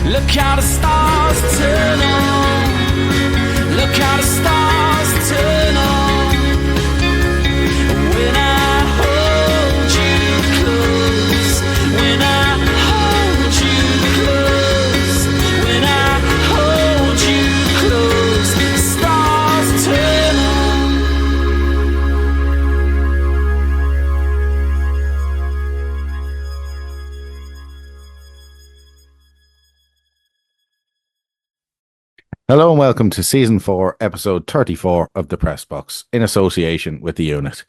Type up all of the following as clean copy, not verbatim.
Look how the stars turn on. Look how the stars turn on. When I hold you close. When I hold you close. When I hold you close. The stars turn on. Hello and welcome to Season 4, Episode 34 of The Press Box, in association with the unit.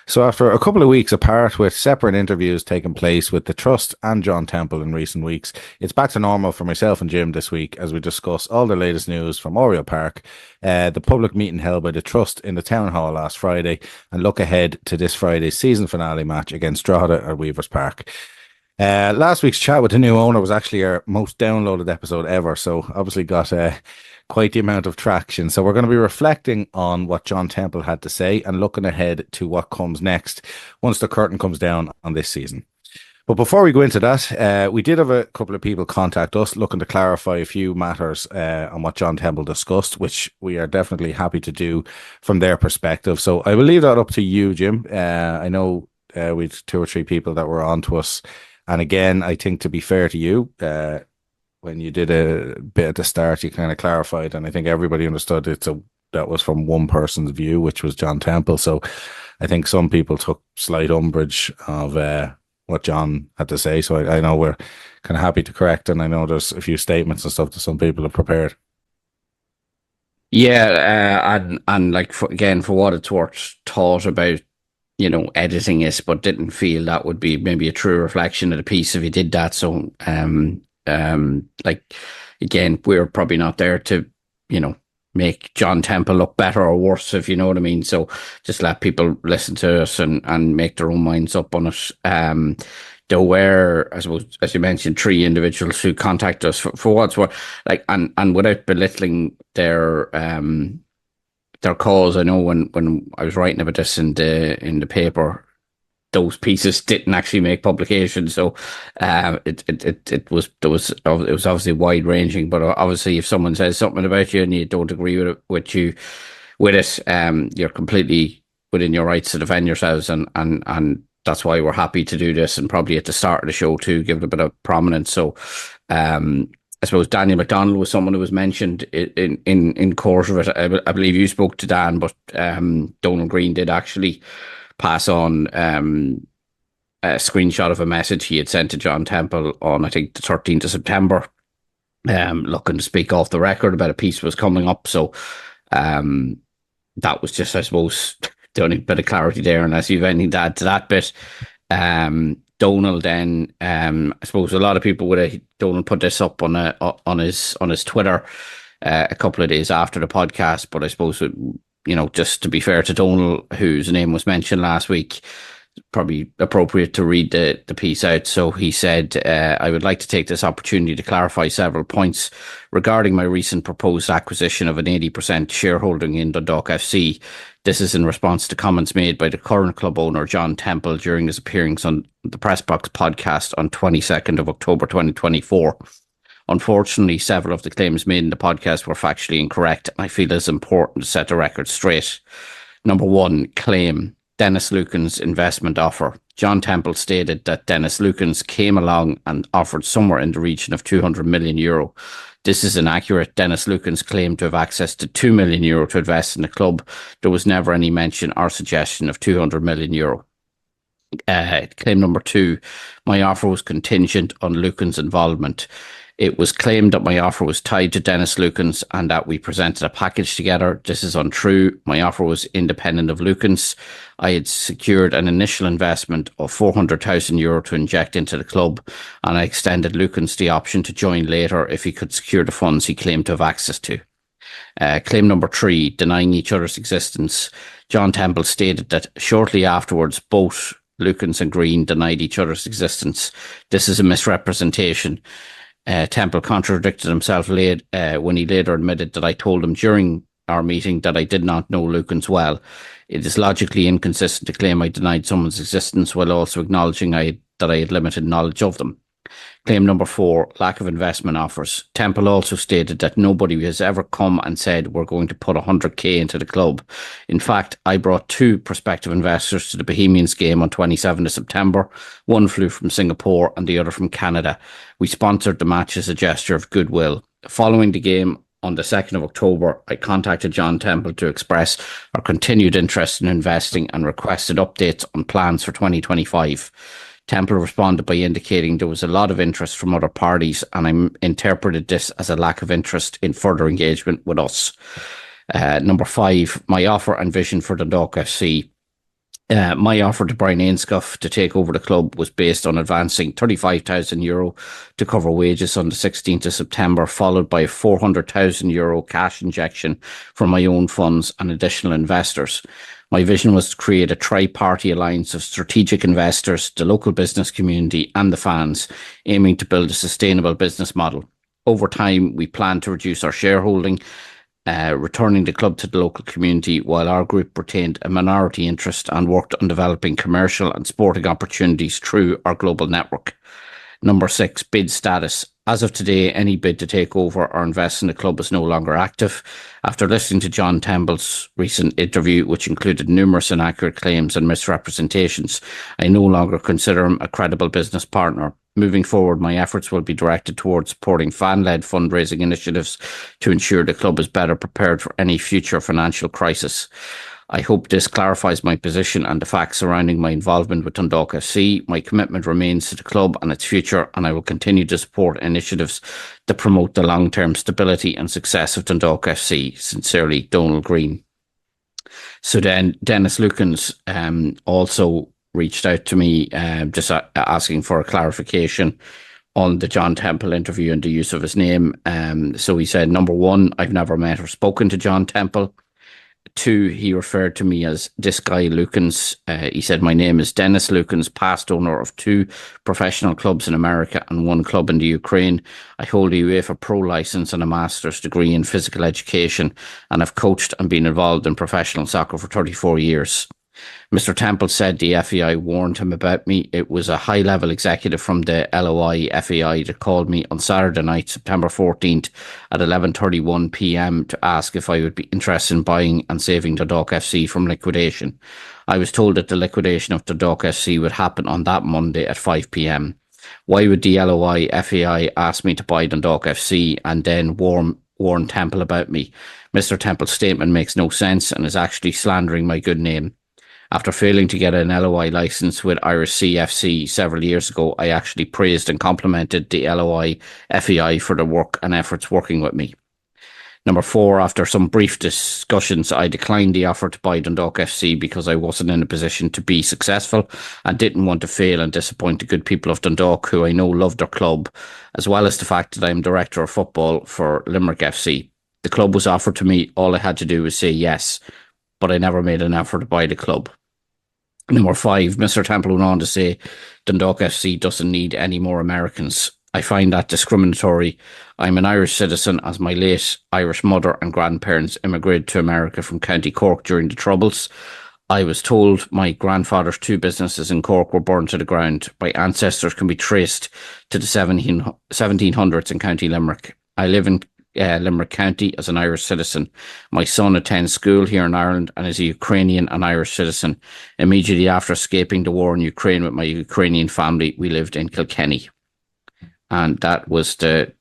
So after a couple of weeks apart with separate interviews taking place with the Trust and John Temple in recent weeks, it's back to normal for myself and Jim this week as we discuss all the latest news from Oriel Park, the public meeting held by the Trust in the Town Hall last Friday, and look ahead to this Friday's season finale match against Drogheda at Weavers Park. Last week's chat with the new owner was actually our most downloaded episode ever, so obviously got quite the amount of traction. So we're going to be reflecting on what John Temple had to say and looking ahead to what comes next once the curtain comes down on this season. But before we go into that, we did have a couple of people contact us looking to clarify a few matters on what John Temple discussed, which we are definitely happy to do from their perspective. So I will leave that up to you, Jim. I know we've 2 or 3 people that were on to us. And again, I think to be fair to you, when you did a bit at the start, you kind of clarified, and I think everybody understood it. So that was from one person's view, which was John Temple. So I think some people took slight umbrage of what John had to say. So I know we're kind of happy to correct, and I know there's a few statements and stuff that some people have prepared. Yeah, and like for what it's worth, thought about editing it, but didn't feel that would be maybe a true reflection of the piece if he did that. So again, we're probably not there to make John Temple look better or worse, if you know what I mean. So just let people listen to us and make their own minds up on it. There were, I suppose, as you mentioned, 3 individuals who contacted us for what's worth, and without belittling their cause. I know when I was writing about this in the paper, those pieces didn't actually make publication, so it was obviously wide ranging. But obviously, if someone says something about you and you don't agree with it, you're completely within your rights to defend yourselves, and that's why we're happy to do this, and probably at the start of the show too, give it a bit of prominence. So I suppose Daniel McDonald was someone who was mentioned in course of it. I believe you spoke to Dan, but Donald Green did actually pass on a screenshot of a message he had sent to John Temple on, I think, the 13th of September, looking to speak off the record about a piece was coming up. So that was just, I suppose, the only bit of clarity there, unless you've anything to add to that bit. Donald then, I suppose a lot of people Donald put this up on his Twitter a couple of days after the podcast, but I suppose just to be fair to Donald, whose name was mentioned last week, probably appropriate to read the piece out. So he said, I would like to take this opportunity to clarify several points regarding my recent proposed acquisition of an 80% shareholding in Dundalk FC. This is in response to comments made by the current club owner, John Temple, during his appearance on the Press Box podcast on 22nd of October 2024. Unfortunately, several of the claims made in the podcast were factually incorrect, and I feel it is important to set the record straight. Number 1, claim. Dennis Lucan's investment offer. John Temple stated that Dennis Lucan's came along and offered somewhere in the region of €200 million. This is inaccurate. Dennis Lucan's claimed to have access to €2 million to invest in the club. There was never any mention or suggestion of €200 million. Claim number 2, my offer was contingent on Lucan's involvement. It was claimed that my offer was tied to Dennis Lucan's and that we presented a package together. This is untrue. My offer was independent of Lucan's. I had secured an initial investment of €400,000 to inject into the club, and I extended Lucan's the option to join later if he could secure the funds he claimed to have access to. Claim number 3, denying each other's existence. John Temple stated that shortly afterwards, both Lucan's and Green denied each other's existence. This is a misrepresentation. Temple contradicted himself when he later admitted that I told him during our meeting that I did not know Lucan's well. It is logically inconsistent to claim I denied someone's existence while also acknowledging that I had limited knowledge of them. Claim number 4, lack of investment offers. Temple also stated that nobody has ever come and said we're going to put 100k into the club. In fact, I brought 2 prospective investors to the Bohemians game on 27th of September. One flew from Singapore and the other from Canada. We sponsored the match as a gesture of goodwill. Following the game on the 2nd of October, I contacted John Temple to express our continued interest in investing and requested updates on plans for 2025. Temple responded by indicating there was a lot of interest from other parties, and I interpreted this as a lack of interest in further engagement with us. Number 5, my offer and vision for Dundalk FC. My offer to Brian Ainscough to take over the club was based on advancing €35,000 to cover wages on the 16th of September, followed by a €400,000 cash injection from my own funds and additional investors. My vision was to create a tri-party alliance of strategic investors, the local business community and the fans, aiming to build a sustainable business model. Over time, we plan to reduce our shareholding, returning the club to the local community, while our group retained a minority interest and worked on developing commercial and sporting opportunities through our global network. Number 6, bid status. As of today, any bid to take over or invest in the club is no longer active. After listening to John Temple's recent interview, which included numerous inaccurate claims and misrepresentations, I no longer consider him a credible business partner. Moving forward, my efforts will be directed towards supporting fan-led fundraising initiatives to ensure the club is better prepared for any future financial crisis. I hope this clarifies my position and the facts surrounding my involvement with Dundalk FC. My commitment remains to the club and its future, and I will continue to support initiatives that promote the long-term stability and success of Dundalk FC. Sincerely, Donal Green. So then Dennis Lukens also reached out to me just asking for a clarification on the John Temple interview and the use of his name. So he said, number 1, I've never met or spoken to John Temple. 2, he referred to me as this guy Lukens. He said, my name is Dennis Lukens, past owner of 2 professional clubs in America and 1 club in the Ukraine. I hold a UEFA Pro license and a master's degree in physical education, and have coached and been involved in professional soccer for 34 years. Mr. Temple said the FAI warned him about me. It was a high-level executive from the LOI FAI that called me on Saturday night, September 14th at 11:31 p.m. to ask if I would be interested in buying and saving Dundalk FC from liquidation. I was told that the liquidation of Dundalk FC would happen on that Monday at 5 p.m. Why would the LOI FAI ask me to buy Dundalk FC and then warn Temple about me? Mr. Temple's statement makes no sense and is actually slandering my good name. After failing to get an LOI license with Irish CFC several years ago, I actually praised and complimented the LOI FAI for their work and efforts working with me. Number 4, after some brief discussions, I declined the offer to buy Dundalk FC because I wasn't in a position to be successful and didn't want to fail and disappoint the good people of Dundalk, who I know love their club, as well as the fact that I'm director of football for Limerick FC. The club was offered to me. All I had to do was say yes, but I never made an effort to buy the club. Number 5, Mr. Temple went on to say Dundalk FC doesn't need any more Americans. I find that discriminatory. I'm an Irish citizen, as my late Irish mother and grandparents immigrated to America from County Cork during the Troubles. I was told my grandfather's 2 businesses in Cork were burned to the ground. My ancestors can be traced to the 1700s in County Limerick. I live in Limerick County as an Irish citizen. My son attends school here in Ireland and is a Ukrainian and Irish citizen. Immediately after escaping the war in Ukraine with my Ukrainian family, we lived in Kilkenny. And that was the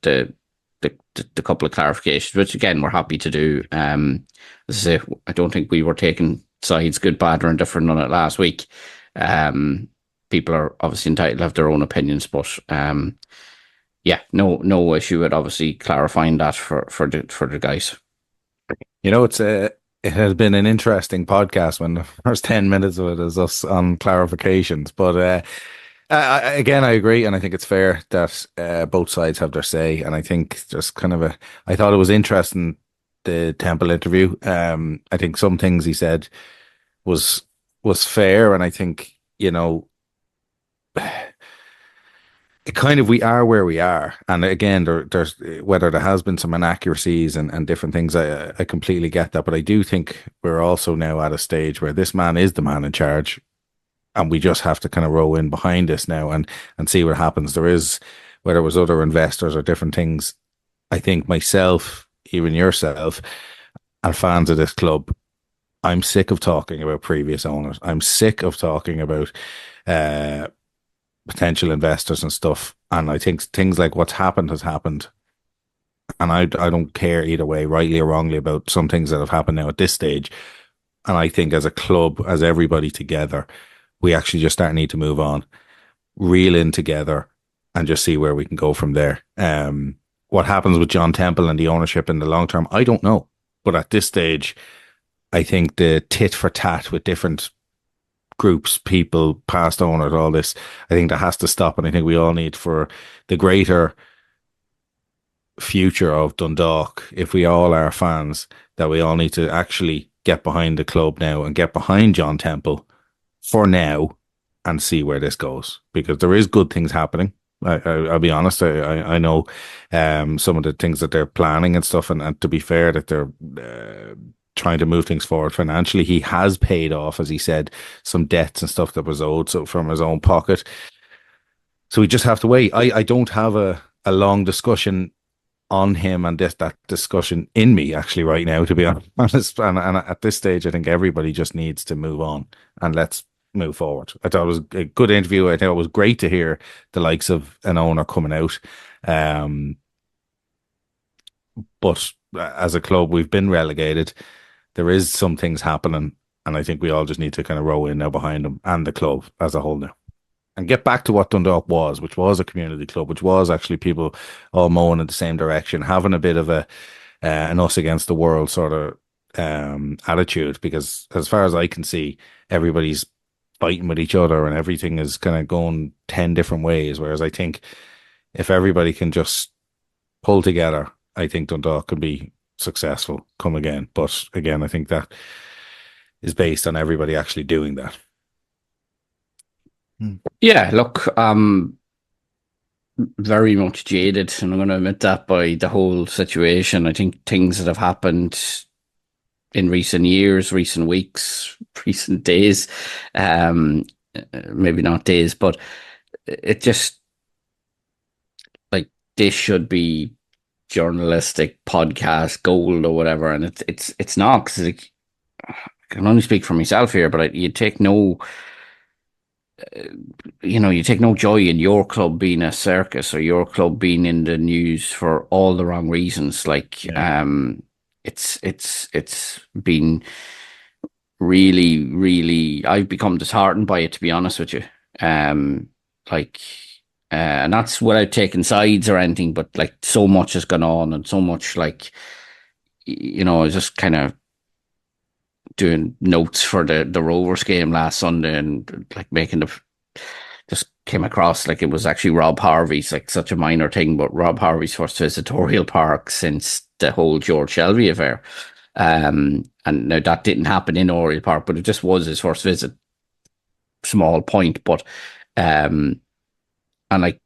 couple of clarifications, which again we're happy to do. As I say, I don't think we were taking sides, good, bad, or indifferent on it last week. People are obviously entitled to have their own opinions, but yeah, no issue with obviously clarifying that for the guys. You know, it has been an interesting podcast when the first 10 minutes of it is us on clarifications. But again, I agree, and I think it's fair that both sides have their say. And I think just kind of I thought it was interesting, the Temple interview. I think some things he said was fair, and I think, you know, kind of we are where we are, and again there's whether there has been some inaccuracies and different things, I completely get that, but I do think we're also now at a stage where this man is the man in charge, and we just have to kind of row in behind this now and see what happens. There is whether it was other investors or different things, I think myself, even yourself, and fans of this club, I'm sick of talking about previous owners. I'm sick of talking about uh, potential investors and stuff. And I think things like what's happened has happened. And I don't care either way, rightly or wrongly, about some things that have happened now at this stage. And I think as a club, as everybody together, we actually just need to move on, reel in together, and just see where we can go from there. What happens with John Temple and the ownership in the long term, I don't know. But at this stage, I think the tit for tat with different groups, people, past owners, all this, I think that has to stop. And I think we all need, for the greater future of Dundalk, if we all are fans, that we all need to actually get behind the club now and get behind John Temple for now and see where this goes, because there is good things happening. I'll be honest. I know some of the things that they're planning and stuff, and to be fair, that they're trying to move things forward financially. He has paid off, as he said, some debts and stuff that was owed, so from his own pocket. So we just have to wait. I don't have a long discussion on him and that discussion in me actually right now, to be honest. And at this stage, I think everybody just needs to move on and let's move forward. I thought it was a good interview. I thought it was great to hear the likes of an owner coming out. But as a club, we've been relegated. There is some things happening, and I think we all just need to kind of row in now behind them and the club as a whole now, and get back to what Dundalk was, which was a community club, which was actually people all mowing in the same direction, having a bit of an us against the world sort of attitude, because as far as I can see, everybody's fighting with each other and everything is kind of going 10 different ways. Whereas I think if everybody can just pull together, I think Dundalk can be successful come again. But again, I think that is based on everybody actually doing that. Yeah, look, very much jaded, and I'm going to admit that, by the whole situation. I think things that have happened in recent years, recent weeks, recent days, maybe not days, but it just, like, this should be journalistic podcast gold or whatever, and it's not, because like, I can only speak for myself here, but you take no joy in your club being a circus, or your club being in the news for all the wrong reasons. Like, it's been really, really, I've become disheartened by it, to be honest with you. And that's without taking sides or anything, but like, so much has gone on, and so much, like, I was just kind of doing notes for the Rovers game last Sunday, and like just came across, like, it was actually Rob Harvey's, like, such a minor thing, but Rob Harvey's first visit to Oriel Park since the whole George Shelby affair. And now that didn't happen in Oriel Park, but it just was his first visit. Small point, but and like,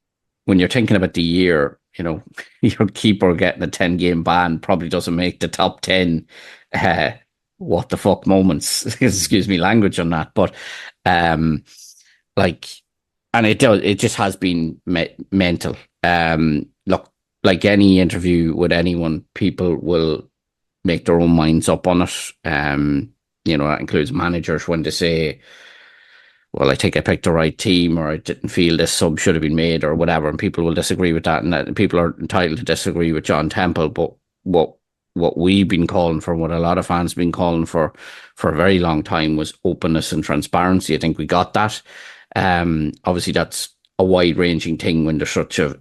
when you're thinking about the year, your keeper getting a 10-game ban probably doesn't make the top 10 what the fuck moments, excuse me language on that, but like, and it just has been mental. Look, like any interview with anyone, people will make their own minds up on it. That includes managers, when they say, well, I think I picked the right team, or I didn't feel this sub should have been made, or whatever, and people will disagree with that, and that people are entitled to disagree with John Temple. But what we've been calling for, what a lot of fans have been calling for a very long time, was openness and transparency. I think we got that. Obviously, that's a wide-ranging thing when there's such a,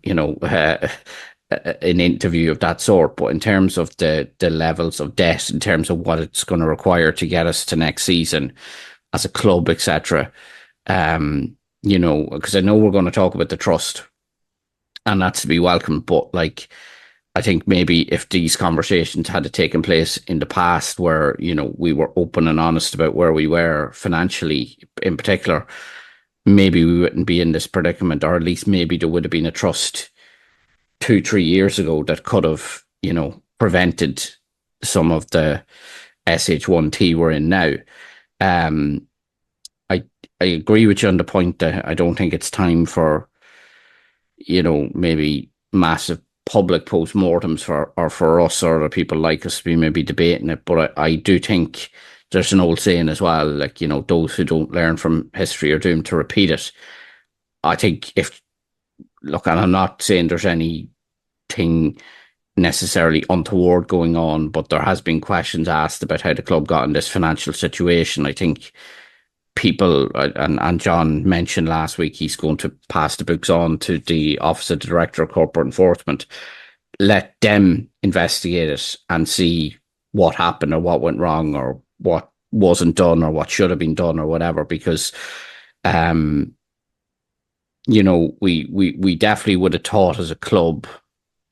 an interview of that sort. But in terms of the levels of debt, in terms of what it's going to require to get us to next season as a club, etc., because I know we're going to talk about the trust, and that's to be welcome. But like, I think maybe if these conversations had taken place in the past, where, we were open and honest about where we were financially in particular, maybe we wouldn't be in this predicament, or at least maybe there would have been a trust 2-3 years ago that could have, prevented some of the SH1T we're in now. I agree with you on the point that I don't think it's time for maybe massive public postmortems for us or the people like us to be maybe debating it. But I do think there's an old saying as well, like, those who don't learn from history are doomed to repeat it. I think and I'm not saying there's anything necessarily untoward going on, but there has been questions asked about how the club got in this financial situation. I think people, and John mentioned last week, he's going to pass the books on to the Office of the Director of Corporate Enforcement. Let them investigate it and see what happened or what went wrong or what wasn't done or what should have been done or whatever, because we definitely would have thought as a club,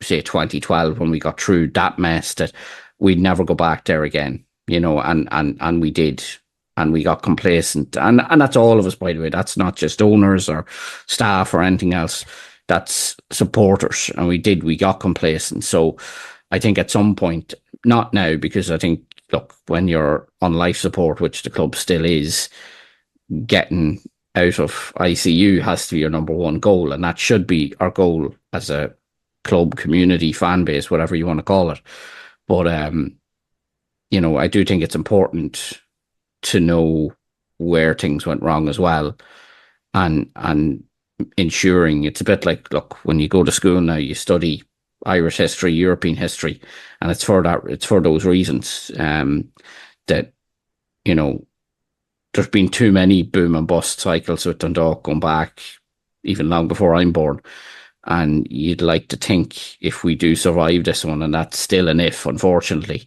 say 2012, when we got through that mess, that we'd never go back there again, and we did, and we got complacent, and that's all of us, by the way. That's not just owners or staff or anything else. That's supporters, and we got complacent. So I think at some point, not now, because I think, look, when you're on life support, which the club still is, getting out of ICU has to be your number one goal, and that should be our goal as a club, community, fan base, whatever you want to call it. But I do think it's important to know where things went wrong as well, and ensuring it's a bit like, look, when you go to school now, you study Irish history, European history, and it's for those reasons, that there's been too many boom and bust cycles with Dundalk going back even long before I'm born. And you'd like to think, if we do survive this one, and that's still an if, unfortunately,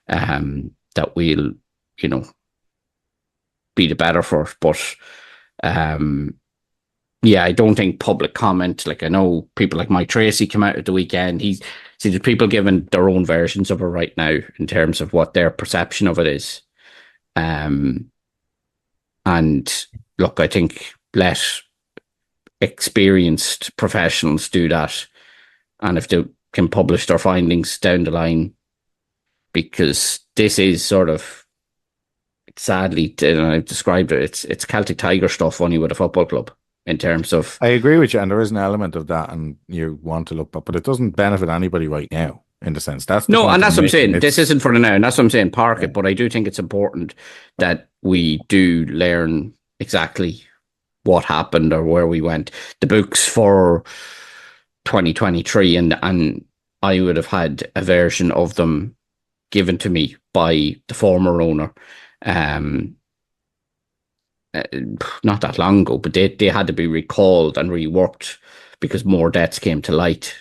that we'll, be the better for it. But I don't think public comment, like, I know people like Mike Tracy came out at the weekend. There's people giving their own versions of it right now in terms of what their perception of it is. And look, I think let experienced professionals do that, and if they can publish their findings down the line, because this is sort of, sadly, and I've described it, it's Celtic Tiger stuff, only with a football club, in terms of... I agree with you, and there is an element of that, and you want to look back, but it doesn't benefit anybody right now, in the sense. That's no, and that's what I'm saying. This isn't for the now, and that's what I'm saying, park it. But I do think it's important that we do learn exactly what happened or where we went. The books for 2023, and I would have had a version of them given to me by the former owner, not that long ago, but they had to be recalled and reworked because more debts came to light.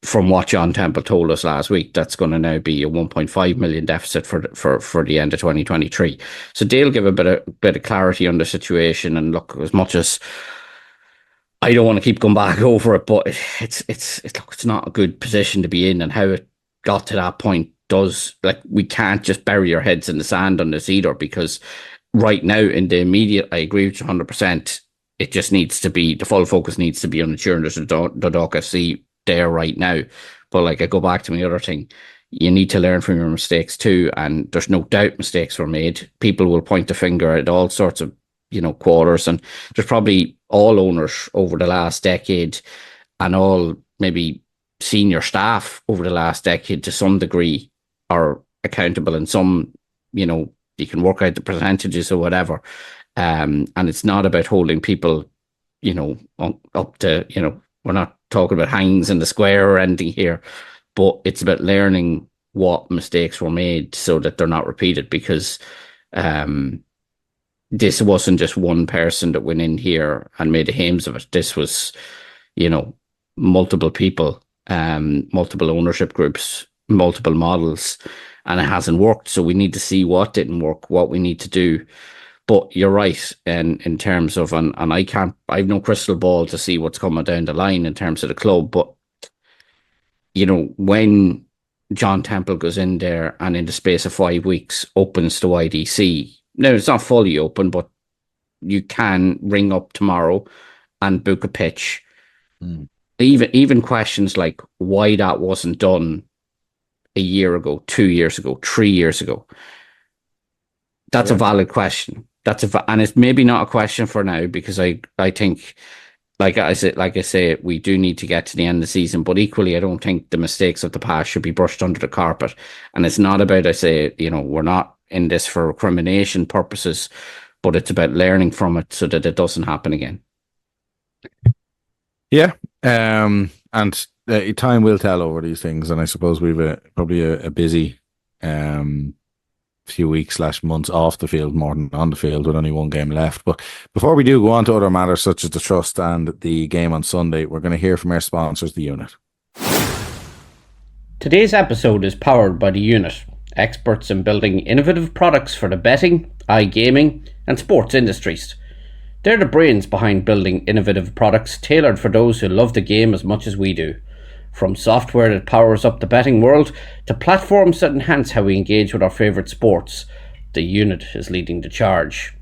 From what John Temple told us last week, that's going to now be a 1.5 million deficit for the end of 2023. So they'll give a bit of clarity on the situation. And look, as much as I don't want to keep going back over it, but it's not a good position to be in, and how it got to that point does, like, we can't just bury our heads in the sand on this either, because right now, in the immediate, I agree with you 100%. It just needs to be, the full focus needs to be on ensuring there's a Dundalk FC there right now. But like, I go back to my other thing, you need to learn from your mistakes too, and there's no doubt mistakes were made. People will point the finger at all sorts of quarters, and there's probably all owners over the last decade, and all maybe senior staff over the last decade to some degree are accountable, and some, you can work out the percentages or whatever, and it's not about holding people up to, we're not talking about hangings in the square or anything here, but it's about learning what mistakes were made so that they're not repeated, because this wasn't just one person that went in here and made a hames of it. This was, multiple people, multiple ownership groups, multiple models, and it hasn't worked. So we need to see what didn't work, what we need to do. But you're right, and in terms of, and I have no crystal ball to see what's coming down the line in terms of the club. But when John Temple goes in there and in the space of 5 weeks opens the YDC, now it's not fully open, but you can ring up tomorrow and book a pitch. Even questions like why that wasn't done a year ago, 2 years ago, 3 years ago. That's a valid question. And it's maybe not a question for now, because I think like I say, we do need to get to the end of the season, but equally, I don't think the mistakes of the past should be brushed under the carpet. And it's not about, I say, we're not in this for recrimination purposes, but it's about learning from it so that it doesn't happen again. Yeah. And time will tell over these things. And I suppose we've probably a busy few weeks / months off the field more than on the field with only one game left. But before we do go on to other matters such as the trust and the game on Sunday, we're going to hear from our sponsors, the Unit. Today's episode is powered by the Unit, experts in building innovative products for the betting, iGaming and sports industries. They're the brains behind building innovative products tailored for those who love the game as much as we do. From software that powers up the betting world to platforms that enhance how we engage with our favourite sports, the Unit is leading the charge.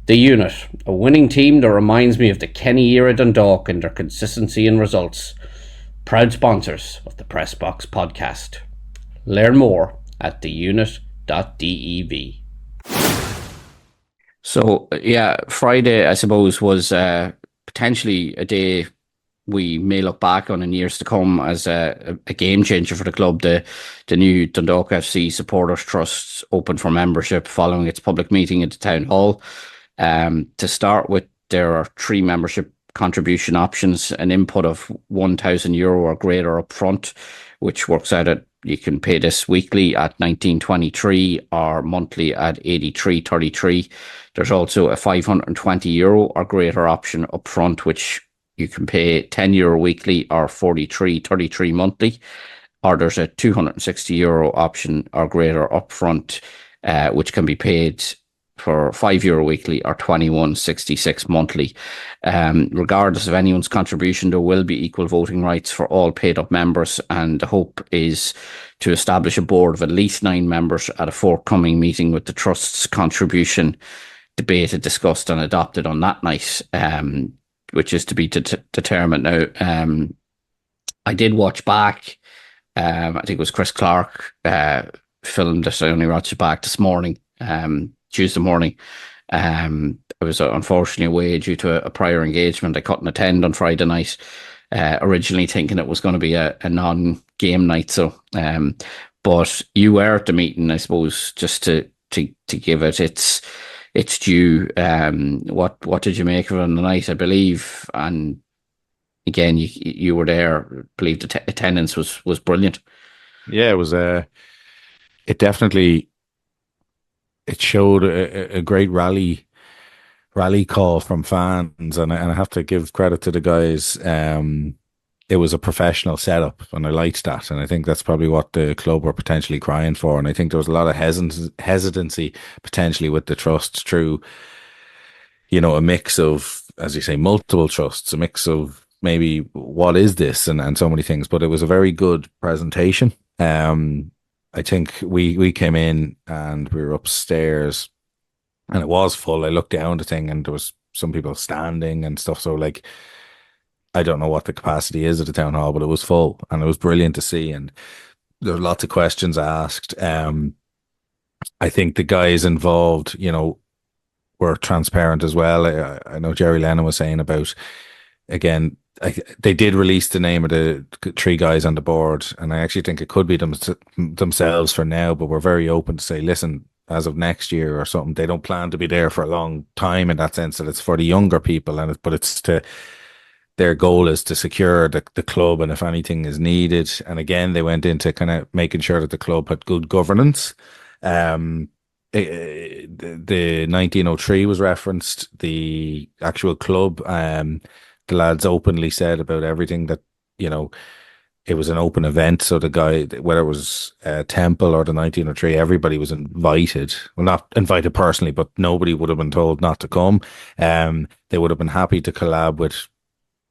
The Unit, a winning team that reminds me of the Kenny era Dundalk in their consistency and results. Proud sponsors of the Press Box podcast. Learn more at theunit.dev. So, yeah, Friday, I suppose, was potentially a day we may look back on in years to come as a game changer for the club. The new Dundalk FC Supporters Trust opened for membership following its public meeting at the town hall. To start with, there are 3 membership contribution options: an input of €1,000 or greater up front, which works out at, you can pay this weekly at €19.23 or monthly at €83.33. There's also a €520 or greater option up front, which you can pay €10 weekly or €43.33 monthly. Or there's a €260 option or greater upfront, which can be paid for €5 weekly or €21.66 monthly. Regardless of anyone's contribution, there will be equal voting rights for all paid up members, and the hope is to establish a board of at least 9 members at a forthcoming meeting with the Trust's contribution debated, discussed and adopted on that night, which is to be determined now. I did watch back. I think it was Chris Clark filmed this. I only watched it back this morning, Tuesday morning. I was unfortunately away due to a prior engagement. I couldn't attend on Friday night, originally thinking it was going to be a non-game night. So, but you were at the meeting, I suppose, just to give it its due. What did you make of it on the night? I believe, and again, you were there. I believe the attendance was brilliant. Yeah, it was. It definitely. It showed a great rally call from fans, and I have to give credit to the guys. It was a professional setup, and I liked that, and I think that's probably what the club were potentially crying for. And I think there was a lot of hesitancy potentially with the trust through, a mix of, as you say, multiple trusts, a mix of maybe what is this and so many things. But it was a very good presentation. I think we came in and we were upstairs and it was full. I looked down the thing and there was some people standing and stuff. So like, I don't know what the capacity is at the town hall, but it was full and it was brilliant to see. And there were lots of questions asked. I think the guys involved, were transparent as well. I know Jerry Lennon was saying about, again, they did release the name of the 3 guys on the board, and I actually think it could be themselves for now, but we're very open to say, listen, as of next year or something, they don't plan to be there for a long time, in that sense that it's for the younger people, but it's their goal is to secure the club, and if anything is needed. And again, they went into kind of making sure that the club had good governance. The 1903 was referenced, the actual club. The lads openly said about everything that, it was an open event. So the guy, whether it was Temple or the 1903, everybody was invited. Well, not invited personally, but nobody would have been told not to come. They would have been happy to collab with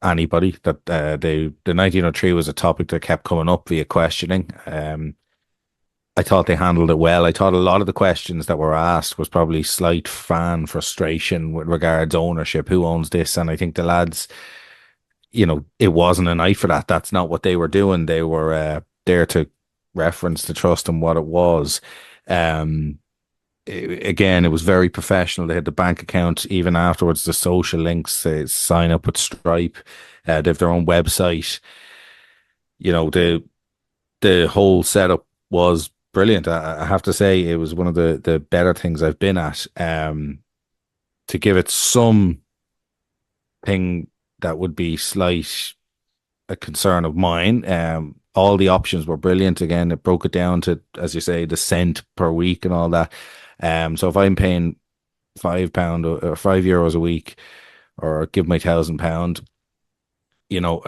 anybody. That the 1903 was a topic that kept coming up via questioning. I thought they handled it well. I thought a lot of the questions that were asked was probably slight fan frustration with regards ownership, who owns this. And I think the lads, it wasn't a night for that. That's not what they were doing. They were there to reference the trust and what it was. again, it was very professional. They had the bank account, even afterwards, the social links, they sign up with Stripe, they have their own website. The whole setup was brilliant. I have to say, it was one of the better things I've been at. To give it some thing that would be a concern of mine. All the options were brilliant. Again, it broke it down to, as you say, the cent per week and all that. So if I'm paying £5 or €5 a week, or give my £1,000, you know,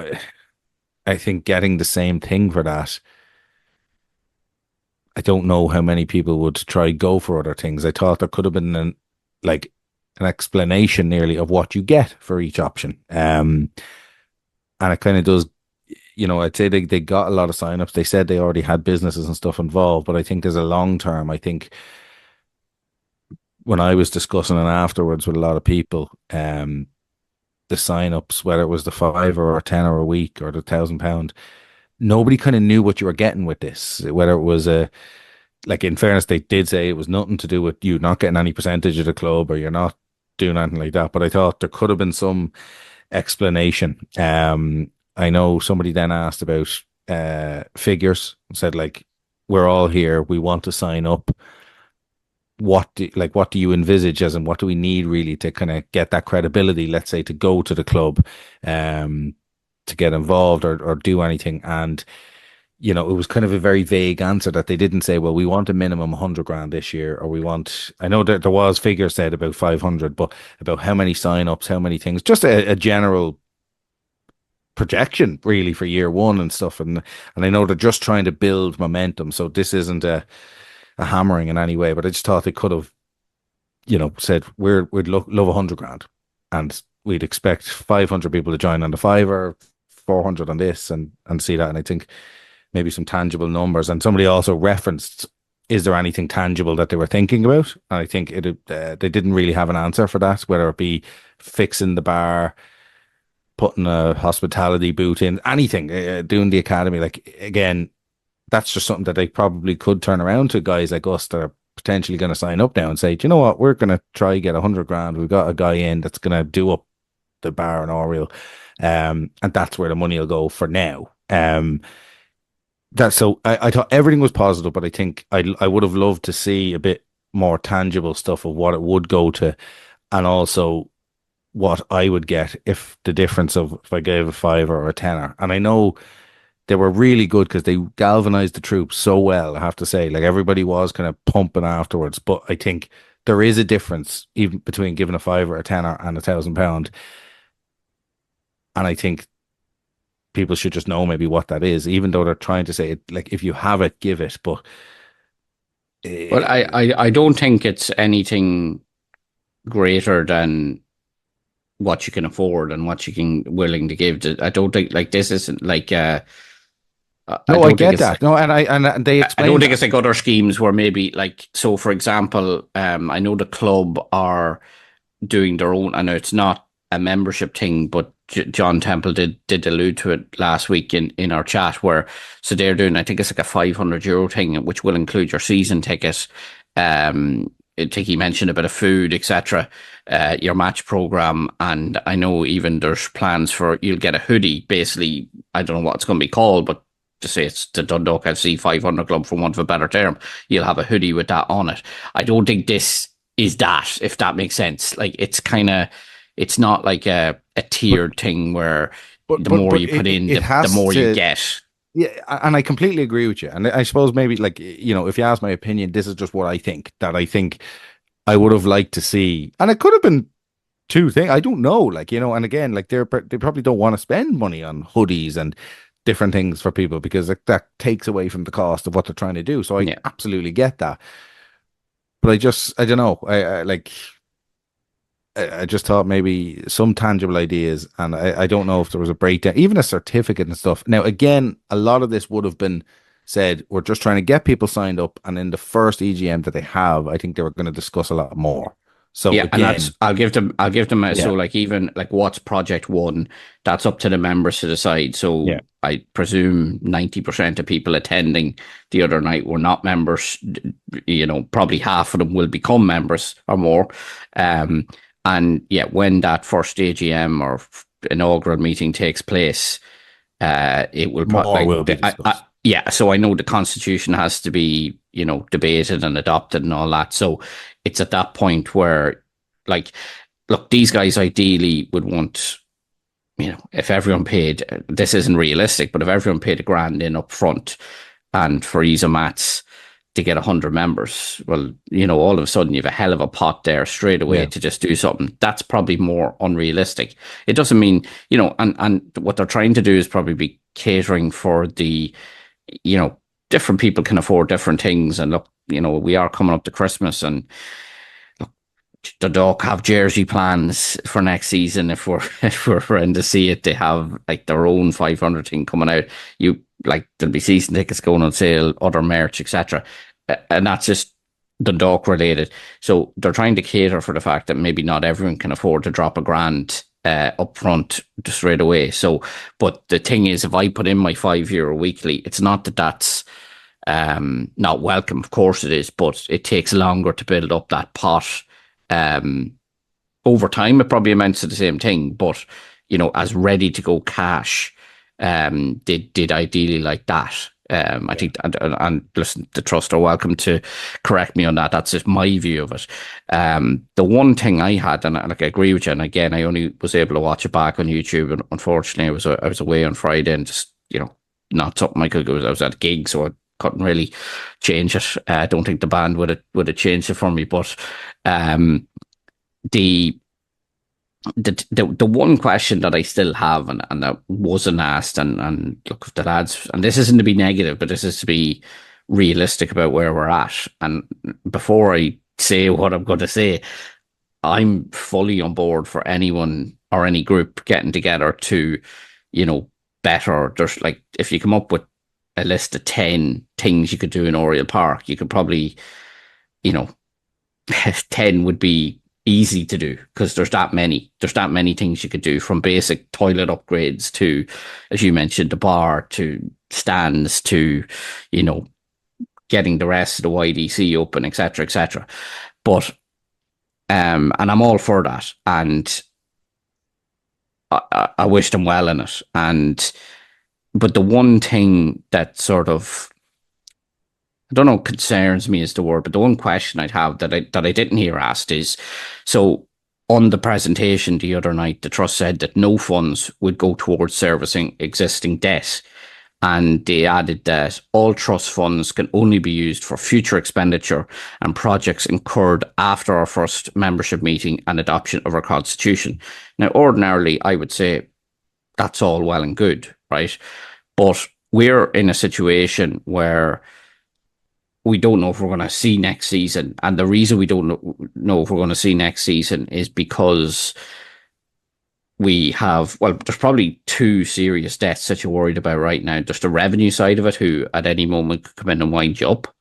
I think getting the same thing for that, I don't know how many people would try go for other things. I thought there could have been an explanation nearly of what you get for each option. And it kind of does, I'd say they got a lot of signups. They said they already had businesses and stuff involved, but I think there's a long term. I think when I was discussing it afterwards with a lot of people, the signups, whether it was the £5 or £10 a week or the £1,000, nobody kind of knew what you were getting with this. Whether it was in fairness, they did say it was nothing to do with you not getting any percentage of the club, or you're not doing anything like that. But I thought there could have been some explanation. I know somebody then asked about figures, said we're all here, we want to sign up. What do you envisage, as in what do we need really to kind of get that credibility, let's say, to go to the club, to get involved or do anything? And it was kind of a very vague answer, that they didn't say, well, we want a minimum 100 grand this year, or we want, I know that there was figures said about 500, but about how many sign-ups, how many things, just a general projection really for year one and stuff. And I know they're just trying to build momentum, so this isn't a hammering in any way, but I just thought they could have, said we'd love 100 grand, and we'd expect 500 people to join on the fiver, 400 on this, and see that. And I think maybe some tangible numbers. And somebody also referenced, is there anything tangible that they were thinking about? And I think they didn't really have an answer for that, whether it be fixing the bar, putting a hospitality booth in, anything, doing the academy. Again, that's just something that they probably could turn around to guys like us that are potentially going to sign up now and say, do you know what, we're going to try get 100 grand. We've got a guy in that's going to do up the bar and Oriel. And that's where the money will go for now. So I thought everything was positive, but I think I would have loved to see a bit more tangible stuff of what it would go to, and also what I would get if the difference of if I gave a £5 or a £10. And I know they were really good because they galvanized the troops so well, I have to say. Everybody was kind of pumping afterwards, but I think there is a difference even between giving a £5 or a £10 and £1,000. And I think people should just know maybe what that is, even though they're trying to say it, if you have it, give it. But well, I don't think it's anything greater than what you can afford and what you can willing to give. I don't think this isn't no, I get that. No, and they explain. I don't think it's like other schemes where maybe so. For example, I know the club are doing their own. I know it's not a membership thing, but John Temple did allude to it last week in our chat, where so they're doing, I think it's like a €500 thing, which will include your season ticket. I think he mentioned a bit of food, etc., your match program, and I know even there's plans for you'll get a hoodie. Basically, I don't know what it's going to be called, but to say it's the Dundalk FC 500 Club, for want of a better term, you'll have a hoodie with that on it. I don't think this is that, if that makes sense. It's kind of, it's not like a tiered thing where the more you put in, the more you get. Yeah, and I completely agree with you. And I suppose maybe if you ask my opinion, this is just what I think, that I think I would have liked to see. And it could have been two things. I don't know, and again, they probably don't want to spend money on hoodies and different things for people, because that takes away from the cost of what they're trying to do. So I absolutely get that. But I don't know. I just thought maybe some tangible ideas, and I don't know if there was a breakdown, even a certificate and stuff. Now, again, a lot of this would have been said, we're just trying to get people signed up, and in the first EGM that they have, I think they were going to discuss a lot more. So Yeah, and again, I'll give them so like even like what's project one, that's up to the members to decide. So Yeah. I presume 90% of people attending the other night were not members. Probably half of them will become members or more. And yeah, when that first AGM or inaugural meeting takes place, it will more will be discussed. yeah. So I know the constitution has to be, debated and adopted and all that. So it's at that point where, like, look, these guys ideally would want, if everyone paid, this isn't realistic, but if everyone paid $1,000 in up front and for ease of maths to get 100 members, well, all of a sudden you have a hell of a pot there straight away to just do something. That's probably more unrealistic. It doesn't mean, and what they're trying to do is probably be catering for the, different people can afford different things. And look, we are coming up to Christmas, and the Dundalk have jersey plans for next season. If we're in to see it, they have like their own 500 thing coming out. There'll be season tickets going on sale, other merch, etc. And that's just Dundalk related. So they're trying to cater for the fact that maybe not everyone can afford to drop $1,000 up front straight away. So, but the thing is, if I put in my €5 weekly, it's not that's not welcome. Of course it is, but it takes longer to build up that pot. Over time, it probably amounts to the same thing, but as ready to go cash, did ideally like that. I think, and listen, the trust are welcome to correct me on that. That's just my view of it. The one thing I had, and I agree with you, and again, I only was able to watch it back on YouTube, and unfortunately, I was away on Friday, and just not something I could go. I was at a gig, so I couldn't really change it. I don't think the band would have changed it for me, but the one question that I still have, and that wasn't asked, and look, if the lads, and this isn't to be negative, but this is to be realistic about where we're at. And before I say what I'm going to say, I'm fully on board for anyone or any group getting together to, better. There's like, if you come up with a list of 10 things you could do in Oriel Park, you could probably, 10 would be easy to do because there's that many things you could do, from basic toilet upgrades to, as you mentioned, the bar, to stands, to getting the rest of the YDC open, etc. But and I'm all for that, and I wish them well in it. But the one thing that sort of, I don't know, concerns me is the word, but the one question I'd have that I didn't hear asked is, so on the presentation the other night, the trust said that no funds would go towards servicing existing debt. And they added that all trust funds can only be used for future expenditure and projects incurred after our first membership meeting and adoption of our constitution. Now, ordinarily, I would say that's all well and good, right? But we're in a situation where we don't know if we're going to see next season. And the reason we don't know if we're going to see next season is because we have, well, there's probably two serious debts that you're worried about right now. There's the revenue side of it, who at any moment could come in and wind you up.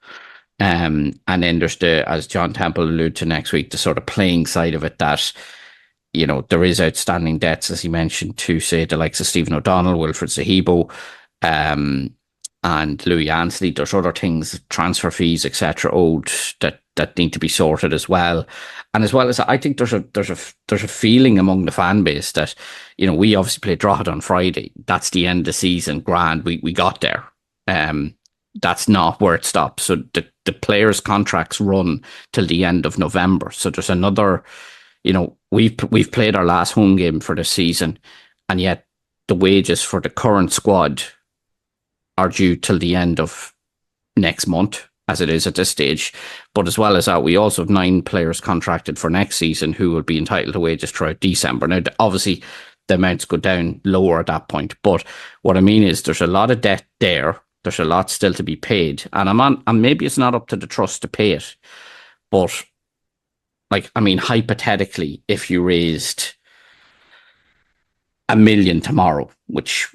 And then there's the, as John Temple alluded to next week, the sort of playing side of it, that, there is outstanding debts, as he mentioned, to say the likes of Stephen O'Donnell, Wilfred Zahibo, and Louis Ansley. There's other things, transfer fees, etc., owed that need to be sorted as well. And as well as, I think there's a feeling among the fan base that, we obviously played Drogheda on Friday. That's the end of the season. Grand, we got there. That's not where it stops. So the players' contracts run till the end of November. So there's another, we've played our last home game for the season, and yet the wages for the current squad are due till the end of next month, as it is at this stage. But as well as that, we also have 9 players contracted for next season who will be entitled to wages throughout December. Now, obviously, the amounts go down lower at that point. But what I mean is, there's a lot of debt there. There's a lot still to be paid. And maybe it's not up to the trust to pay it. But, hypothetically, if you raised $1 million tomorrow, which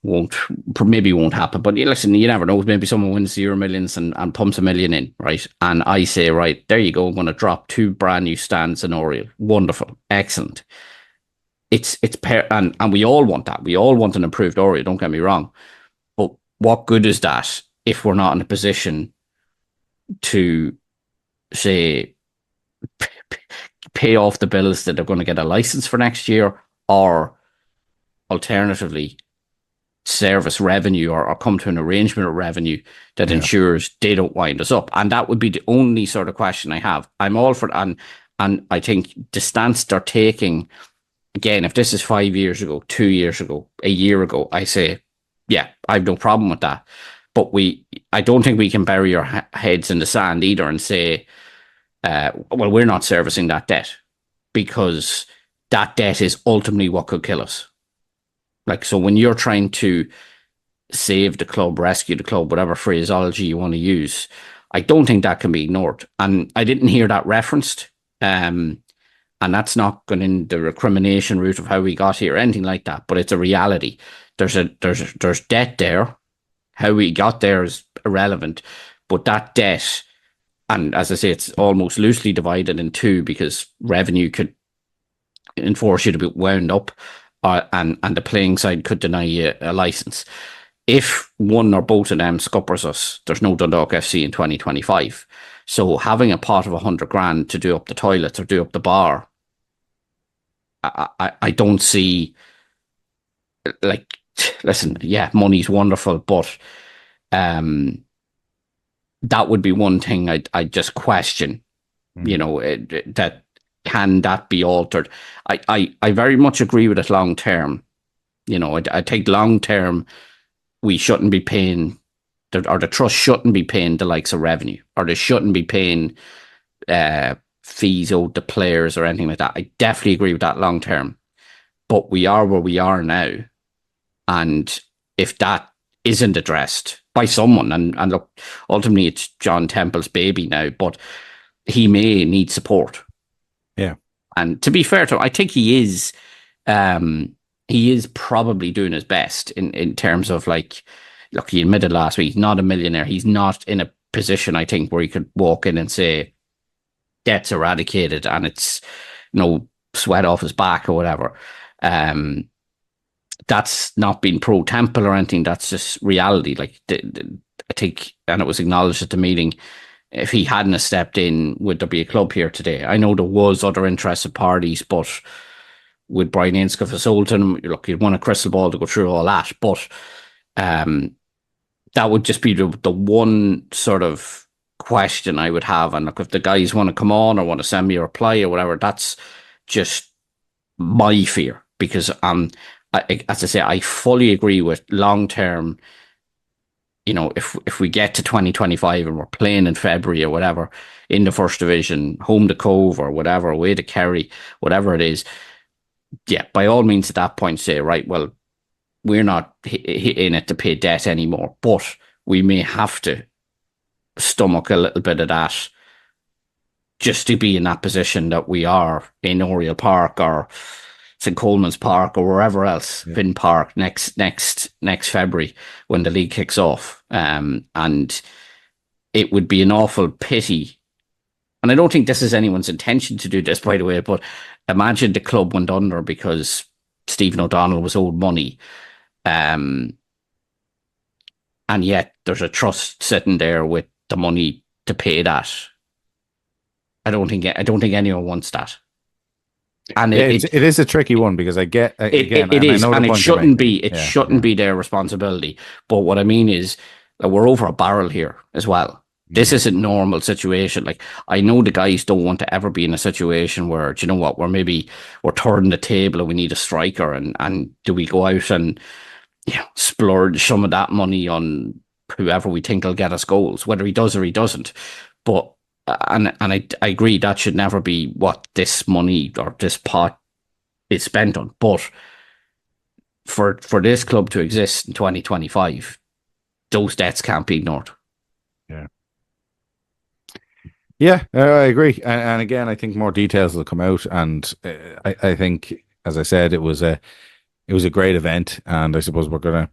maybe won't happen. But listen, you never know. Maybe someone wins the Euro Millions and pumps $1 million in, right? And I say, right, there you go. I'm going to drop 2 brand new stands in Oriel. Wonderful, excellent. And we all want that. We all want an improved Oriel. Don't get me wrong. But what good is that if we're not in a position to say pay off the bills that are going to get a license for next year, or alternatively service revenue or come to an arrangement of revenue that ensures they don't wind us up? And that would be the only sort of question I have. I'm all for it. And I think the stance they're taking, again, if this is 5 years ago, 2 years ago, a year ago, I say, yeah, I have no problem with that. But I don't think we can bury our heads in the sand either and say, well, we're not servicing that debt, because that debt is ultimately what could kill us. Like, so when you're trying to save the club, rescue the club, whatever phraseology you want to use, I don't think that can be ignored. And I didn't hear that referenced. And that's not going in the recrimination route of how we got here or anything like that, but it's a reality. There's debt there. How we got there is irrelevant, but that debt, and as I say, it's almost loosely divided in two, because revenue could enforce you to be wound up, and the playing side could deny you a license. If one or both of them scuppers us, there's no Dundalk FC in 2025. So having a pot of 100 grand to do up the toilets or do up the bar, I don't see, like, listen, yeah, money's wonderful, but that would be one thing I just question, that can that be altered? I very much agree with it long term. I think long term we shouldn't be paying, or the trust shouldn't be paying the likes of revenue, or they shouldn't be paying fees owed to players or anything like that. I definitely agree with that long term. But we are where we are now. And if that isn't addressed by someone, and look, ultimately it's John Temple's baby now, but he may need support. Yeah. And to be fair to him, I think he is probably doing his best in terms of, like, look, he admitted last week, he's not a millionaire. He's not in a position, I think, where he could walk in and say, debt's eradicated and it's no sweat off his back or whatever. That's not being pro Temple or anything. That's just reality. Like, I think, and it was acknowledged at the meeting, if he hadn't have stepped in, would there be a club here today? I know there was other interested parties, but with Brian Ainscough sold to him, look, you'd want a crystal ball to go through all that. But that would just be the one sort of question I would have. And look, if the guys want to come on or want to send me a reply or whatever, that's just my fear, because as I say, I fully agree with long term. If we get to 2025 and we're playing in February or whatever in the first division, home to Cove or whatever, away to Kerry, whatever it is, yeah, by all means at that point say, right, well, we're not in it to pay debt anymore, but we may have to stomach a little bit of that just to be in that position that we are in Oriel Park or St. Coleman's Park or wherever else, yeah. Finn Park next February when the league kicks off. And it would be an awful pity. And I don't think this is anyone's intention to do this, by the way, but imagine the club went under because Stephen O'Donnell was owed money. And yet there's a trust sitting there with the money to pay that. I don't think anyone wants that. And it is a tricky one, because I get again, it is, and it shouldn't be. It shouldn't be their responsibility. But what I mean is that we're over a barrel here as well. This isn't normal situation. Like, I know the guys don't want to ever be in a situation where, do you know what, we're turning the table and we need a striker, and do we go out and splurge some of that money on whoever we think will get us goals, whether he does or he doesn't. But and I agree that should never be what this money or this pot is spent on. But for this club to exist in 2025, those debts can't be ignored. Yeah, I agree. And again, I think more details will come out. And I think, as I said, it was a great event. And I suppose we're gonna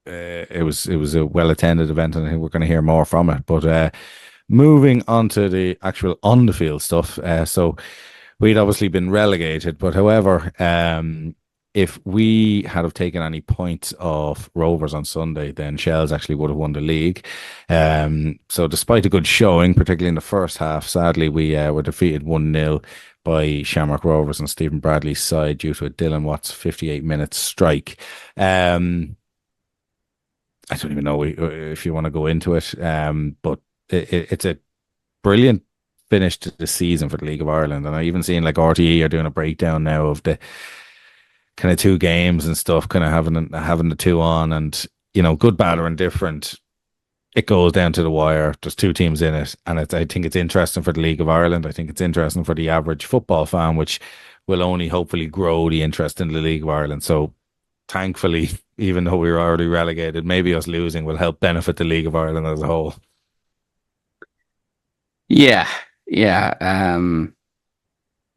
it was a well attended event, and I think we're going to hear more from it. But moving on to the actual on the field stuff, so we'd obviously been relegated, but however, if we had have taken any points off Rovers on Sunday, then Shells actually would have won the league. So despite a good showing, particularly in the first half, sadly we were defeated 1-0 by Shamrock Rovers and Stephen Bradley's side due to a Dylan Watts 58-minute strike. I don't even know if you want to go into it, but it's a brilliant finish to the season for the League of Ireland. And I even seen like RTE are doing a breakdown now of the kind of 2 games and stuff, kind of having the 2 on, and good, bad, or indifferent. It goes down to the wire. There's 2 teams in it, and I think it's interesting for the League of Ireland. I think it's interesting for the average football fan, which will only hopefully grow the interest in the League of Ireland. So thankfully, even though we were already relegated, maybe us losing will help benefit the League of Ireland as a whole. Yeah.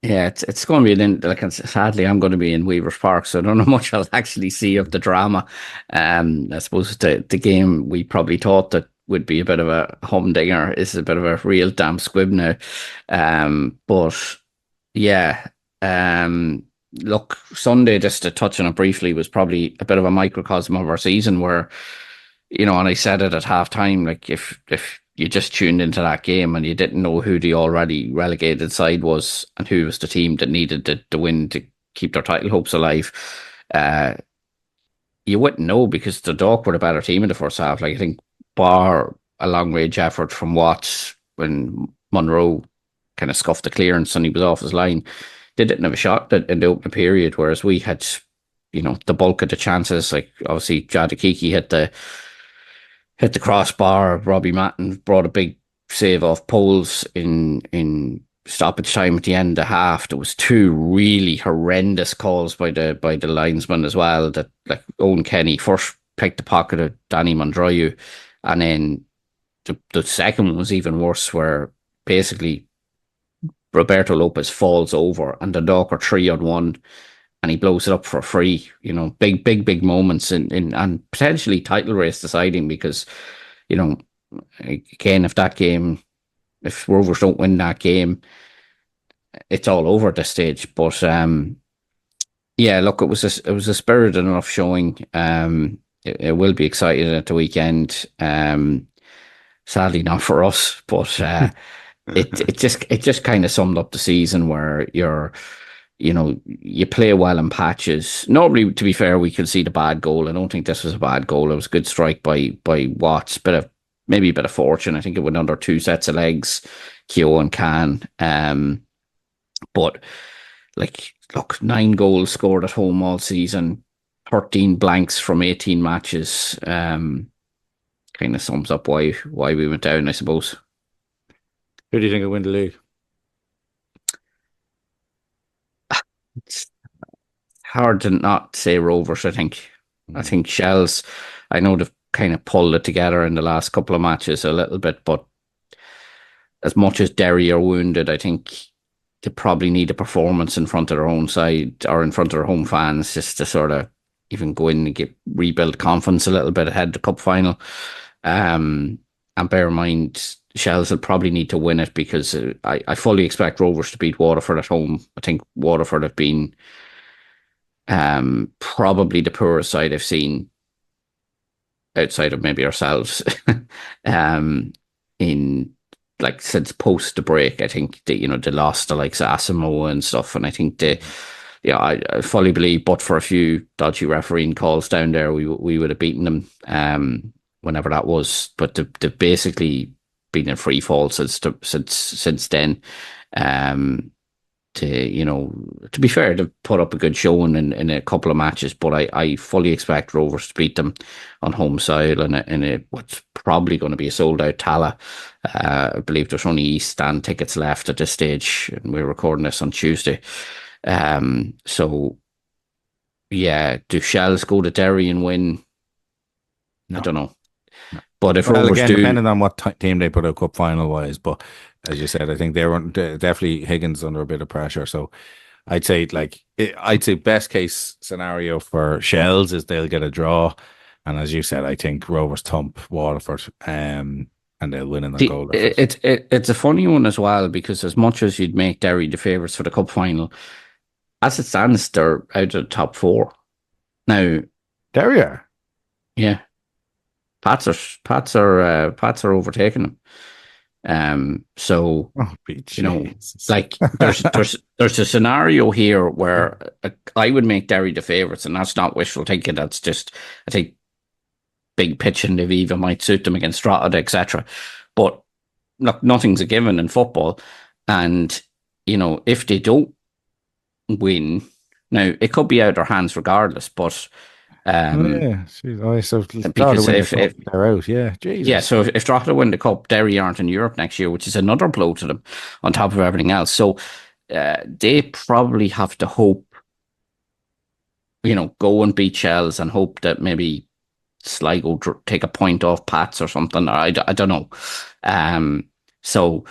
It's going to be like, sadly, I'm going to be in Weavers Park, so I don't know much I'll actually see of the drama. I suppose the game we probably thought that would be a bit of a humdinger is a bit of a real damn squib now. But yeah, look, Sunday, just to touch on it briefly, was probably a bit of a microcosm of our season where, and I said it at half time, like if you just tuned into that game and you didn't know who the already relegated side was and who was the team that needed to win to keep their title hopes alive, you wouldn't know, because the Dock were the better team in the first half. Like, I think bar a long range effort from Watts when Monroe kind of scuffed the clearance and he was off his line, they didn't have a shot in the opening period, whereas we had, the bulk of the chances. Like, obviously Jadakiki hit the crossbar. Robbie Matton brought a big save off poles in stoppage time at the end of the half. There was 2 really horrendous calls by the linesman as well. That, like, Owen Kenny first picked the pocket of Danny Mondroyu, and then the second one was even worse, where basically Roberto Lopez falls over and the Dock are 3-on-1. And he blows it up for free. Big moments and potentially title race deciding, because, again, if Rovers don't win that game, it's all over at this stage. But yeah, look, it was a spirited enough showing. It will be exciting at the weekend. Sadly, not for us, but it just kind of summed up the season where you play well in patches. Normally, to be fair, we can see the bad goal. I don't think this was a bad goal. It was a good strike by Watts. Maybe a bit of fortune. I think it went under 2 sets of legs, Keogh and Can. But, like, look, 9 goals scored at home all season, 13 blanks from 18 matches. Kind of sums up why we went down, I suppose. Who do you think will win the league? It's hard to not say Rovers, I think. I think Shells, I know they've kind of pulled it together in the last couple of matches a little bit, but as much as Derry are wounded, I think they probably need a performance in front of their own side or in front of their home fans, just to sort of even go in and rebuild confidence a little bit ahead of the cup final. And bear in mind, Shells will probably need to win it, because I fully expect Rovers to beat Waterford at home. I think Waterford have been probably the poorest side I've seen outside of maybe ourselves in, like, since post the break. I think they lost to like Asamoah and stuff, and I think I fully believe, but for a few dodgy refereeing calls down there, we would have beaten them whenever that was. But they've basically been in free fall since then. To be fair, they've put up a good showing in a couple of matches, but I fully expect Rovers to beat them on home soil in what's probably going to be a sold out Tala. I believe there's only East Stand tickets left at this stage, and we're recording this on Tuesday. So yeah, do Shells go to Derry and win? No. I don't know. No. But if Rovers again, do, depending on what team they put out cup final wise, but as you said, I think they were definitely Higgins under a bit of pressure. So I'd say best case scenario for Shells is they'll get a draw. And as you said, I think Rovers thump Waterford, and they'll win in the See, goal difference. it's a funny one as well because as much as you'd make Derry the favourites for the cup final, as it stands, they're out of the top four now. There we are. Yeah, Pats are overtaking them. So Oh, Jesus. like there's a scenario here where I would make Derry the favourites, and that's not wishful thinking. That's just I think big pitch in the Viva might suit them against Drogheda, etc. But look, nothing's a given in football, and if they don't win, now it could be out of their hands regardless. But Yeah. So because if they're out, yeah, Jesus. yeah, so if Drogheda win the cup, Derry aren't in Europe next year, which is another blow to them on top of everything else. So they probably have to hope, go and beat Shells and hope that maybe Sligo take a point off Pats or something. Or I don't know. So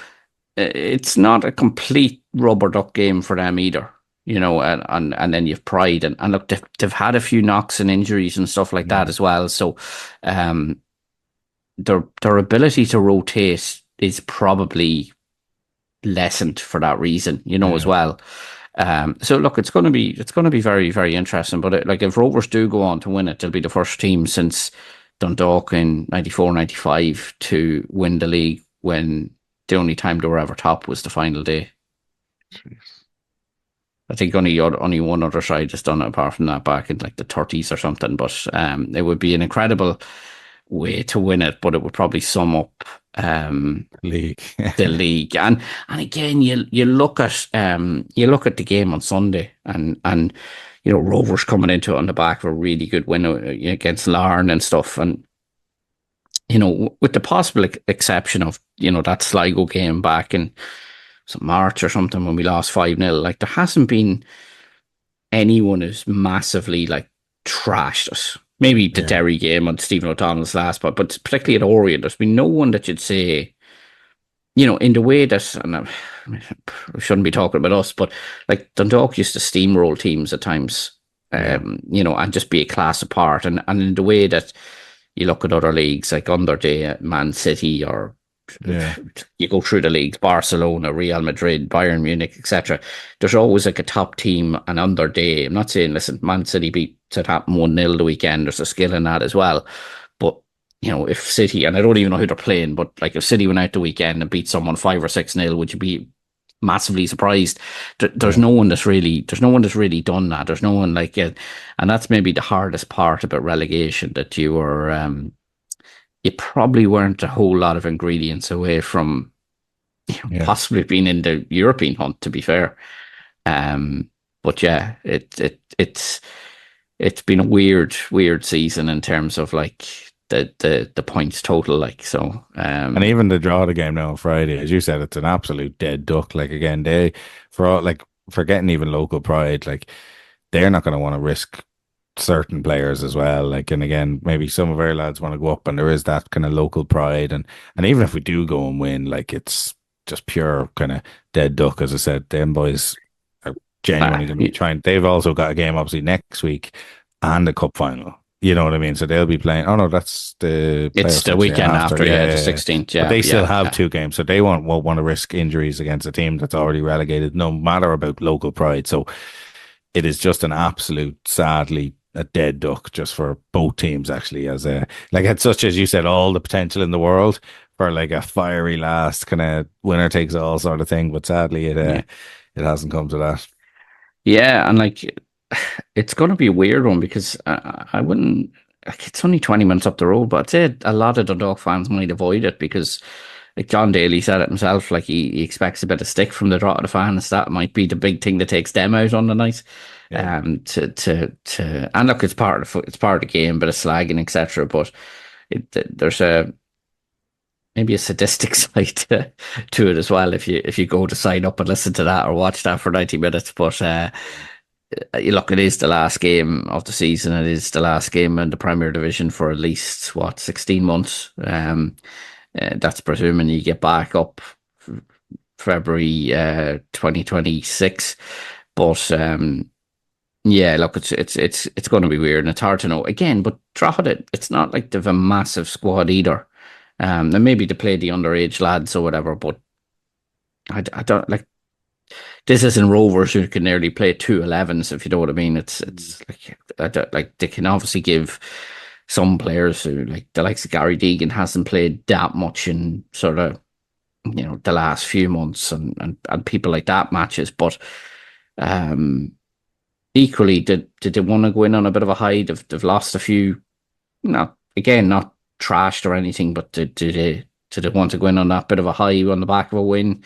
it's not a complete rubber duck game for them either. And then you've Pride and look, they've had a few knocks and injuries and stuff like that as well. So, their ability to rotate is probably lessened for that reason, as well. So look, it's going to be very, very interesting. But if Rovers do go on to win it, they'll be the first team since Dundalk in 94, 95 to win the league when the only time they were ever top was the final day. Jeez. I think only one other side has done it apart from that back in like the 30s or something. But it would be an incredible way to win it, but it would probably sum up League. the league. And again, you look at the game on Sunday, and Rovers coming into it on the back of a really good win against Larne and stuff, and with the possible exception of that Sligo game back in March or something when we lost 5-0, like there hasn't been anyone who's massively like trashed us. Maybe the Derry game on Stephen O'Donnell's last, but particularly at Orient, there's been no one that you'd say, in the way that, and we shouldn't be talking about us, but like Dundalk used to steamroll teams at times, and just be a class apart. And in the way that you look at other leagues like under the Man City or you go through the leagues, Barcelona, Real Madrid, Bayern Munich, etc. There's always like a top team and under day. I'm not saying, listen, Man City beat Southampton 1-0 the weekend. There's a skill in that as well. But, if City, and I don't even know who they're playing, but like if City went out the weekend and beat someone 5 or 6-0, would you be massively surprised? There's no one that's really done that. There's no one like it. And that's maybe the hardest part about relegation, that you were, you probably weren't a whole lot of ingredients away from possibly being in the European hunt, to be fair. But yeah, it's been a weird season in terms of like the points total, like so. And even the Drogheda game now on Friday, as you said, it's an absolute dead duck. Like again, they forgetting even local pride, like they're not going to want to risk certain players as well, like, and again, maybe some of our lads want to go up, and there is that kind of local pride, and even if we do go and win, like it's just pure kind of dead duck. As I said, them boys are genuinely going to be trying. They've also got a game obviously next week and a cup final, you know what I mean, so they'll be playing. Oh no, it's the weekend after the 16th. But they still have 2 games, so they won't want to risk injuries against a team that's already relegated, no matter about local pride. So it is just an absolute, sadly, a dead duck just for both teams, actually, as it's such, as you said, all the potential in the world for like a fiery last kind of winner takes all sort of thing, but sadly it hasn't come to that. Yeah, and like it's going to be a weird one because I wouldn't, like, it's only 20 minutes up the road, but I'd say a lot of Dundalk fans might avoid it because, like John Daly said it himself, like he expects a bit of stick from the Drogheda fans. That might be the big thing that takes them out on the night. And look, it's part of the game, bit of slagging, etc. But there's maybe a sadistic side to it as well if you go to sign up and listen to that or watch that for 90 minutes. But look, it is the last game of the season. It is the last game in the Premier Division for at least 16 months. That's presuming you get back up February 2026. But Yeah, look, it's going to be weird, and it's hard to know again. But Drogheda, it's not like they've a massive squad either. And maybe to play the underage lads or whatever, but I don't like this isn't Rovers who can nearly play 2 11s, if you know what I mean. It's like I don't, like they can obviously give some players who like the likes of Gary Deegan hasn't played that much in sort of the last few months and people like that matches, but um equally did they want to go in on a bit of a high? They've lost a few, not again not trashed or anything, but did they want to go in on that bit of a high on the back of a win?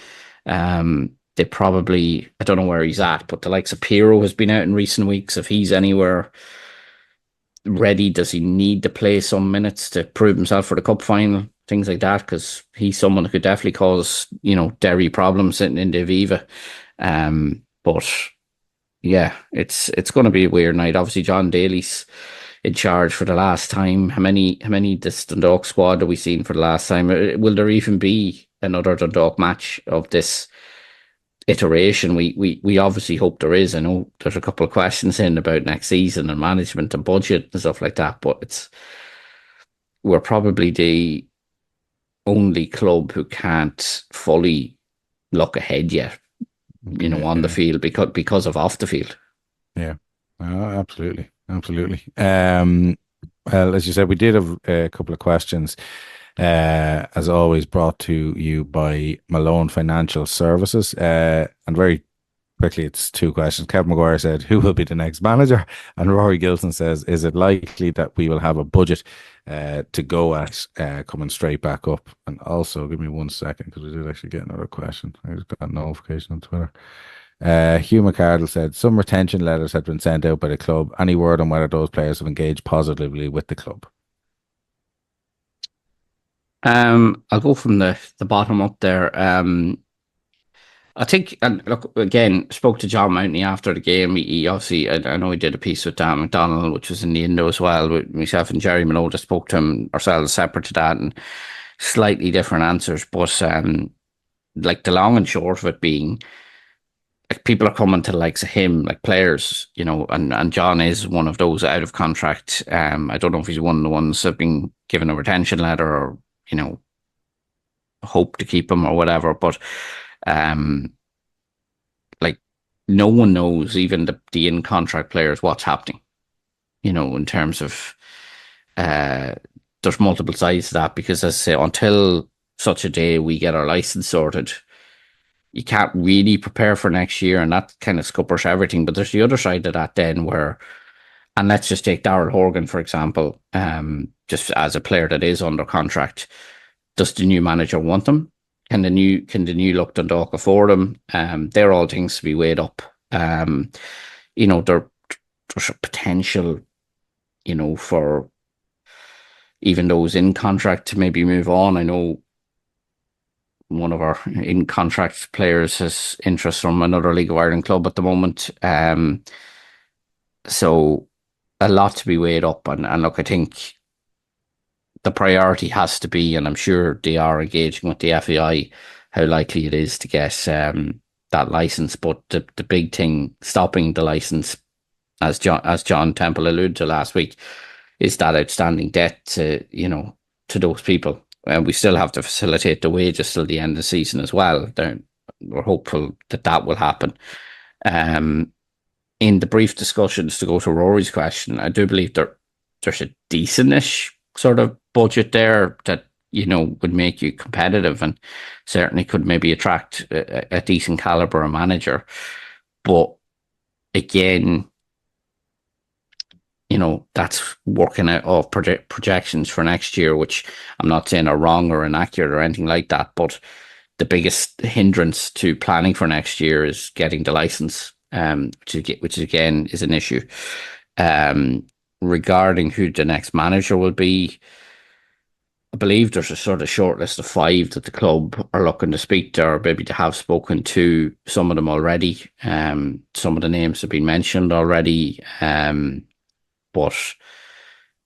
They probably, I don't know where he's at, but the likes of Piero has been out in recent weeks. If he's anywhere ready, does he need to play some minutes to prove himself for the cup final? Things like that, because he's someone who could definitely cause, Derry problems sitting in the Aviva. But yeah, it's going to be a weird night. Obviously, John Daly's in charge for the last time. How many this Dundalk squad have we seen for the last time? Will there even be another Dundalk match of this iteration? We obviously hope there is. I know there's a couple of questions in about next season and management and budget and stuff like that, but we're probably the only club who can't fully look ahead yet, on the field because of off the field. Yeah, absolutely. Well, as you said, we did have a couple of questions, as always, brought to you by Malone Financial Services. And very quickly, it's two questions. Kevin Maguire said, who will be the next manager? And Rory Gilson says, is it likely that we will have a budget to go at coming straight back up? And also, give me 1 second, because we did actually get another question. I just got a notification on Twitter. Hugh McCardle said, some retention letters had been sent out by the club. Any word on whether those players have engaged positively with the club? I'll go from the bottom up there. I think, and look, again, spoke to John Mountney after the game. He obviously, I know he did a piece with Dan McDonald, which was in the Indo as well, with myself and Jerry Minogue. Spoke to him ourselves separate to that, and slightly different answers. But like the long and short of it being, like people are coming to the likes of him, like players, and John is one of those out of contract. I don't know if he's one of the ones that have been given a retention letter or, hope to keep him or whatever. But like no one knows, even the in contract players, what's happening, in terms of there's multiple sides to that, because as I say, until such a day we get our license sorted, you can't really prepare for next year, and that kind of scuppers everything. But there's the other side of that then where, and let's just take Darrell Horgan, for example, just as a player that is under contract. Does the new manager want them? Can the new look Dundalk afford them? They're all things to be weighed up. There's a potential, for even those in contract to maybe move on. I know one of our in contract players has interest from another League of Ireland club at the moment. So a lot to be weighed up, and look, I think the priority has to be, and I'm sure they are engaging with the FAI, how likely it is to get that license. But the big thing stopping the license, as John Temple alluded to last week, is that outstanding debt to those people. And we still have to facilitate the wages till the end of the season as well. We're hopeful that will happen. In the brief discussions, to go to Rory's question, I do believe there's a decent-ish sort of budget there that would make you competitive, and certainly could maybe attract a decent caliber of manager. But again, that's working out of projections for next year, which I'm not saying are wrong or inaccurate or anything like that. But the biggest hindrance to planning for next year is getting the license, which again is an issue. Regarding who the next manager will be, I believe there's a sort of short list of 5 that the club are looking to speak to, or maybe to have spoken to some of them already. Some of the names have been mentioned already. But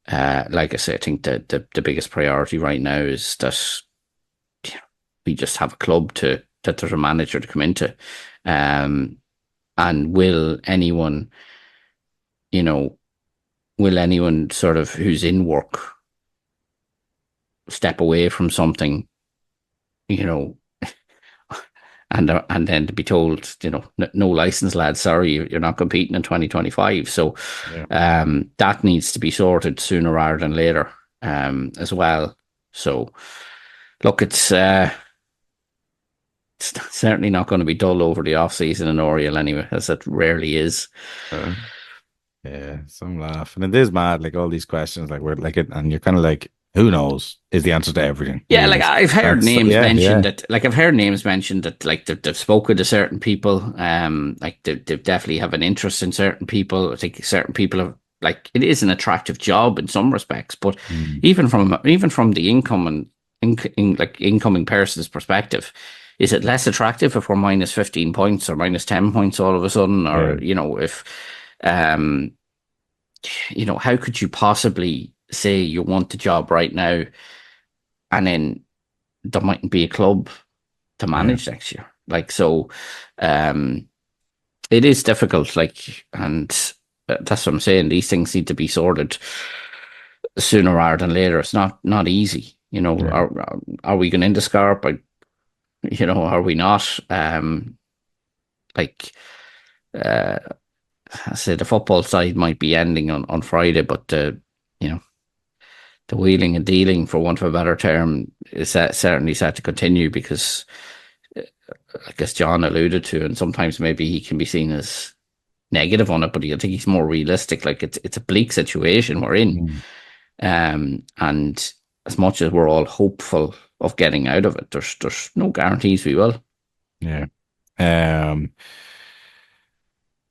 like I say, I think the biggest priority right now is that we just have a club that there's a manager to come into. And will anyone will anyone sort of who's in work step away from something, and then to be told, no license, lads, sorry, you're not competing in 2025. So that needs to be sorted sooner rather than later as well. So look, it's certainly not going to be dull over the off season in Oriel anyway, as it rarely is. Yeah, some laugh, and it is mad. Like all these questions, like we're like it, and you're kind of like, who knows? Is the answer to everything? Yeah, like I've heard names mentioned that, like I've heard names mentioned that, like they've spoken to certain people, like they definitely have an interest in certain people. I think certain people have, like, it is an attractive job in some respects, but even from the incoming person's perspective, is it less attractive if we're minus 15 points or minus 10 points all of a sudden, or if how could you possibly say you want the job right now, and then there mightn't be a club to manage next year? Like, so it is difficult, like, and that's what I'm saying. These things need to be sorted sooner rather than later. It's not easy, Are we going into Scarp? Are we not? I say the football side might be ending on Friday, but the wheeling and dealing, for want of a better term, is certainly set to continue, because I guess John alluded to, and sometimes maybe he can be seen as negative on it, but I think he's more realistic. Like, it's a bleak situation we're in, and as much as we're all hopeful of getting out of it, there's no guarantees we will. Yeah.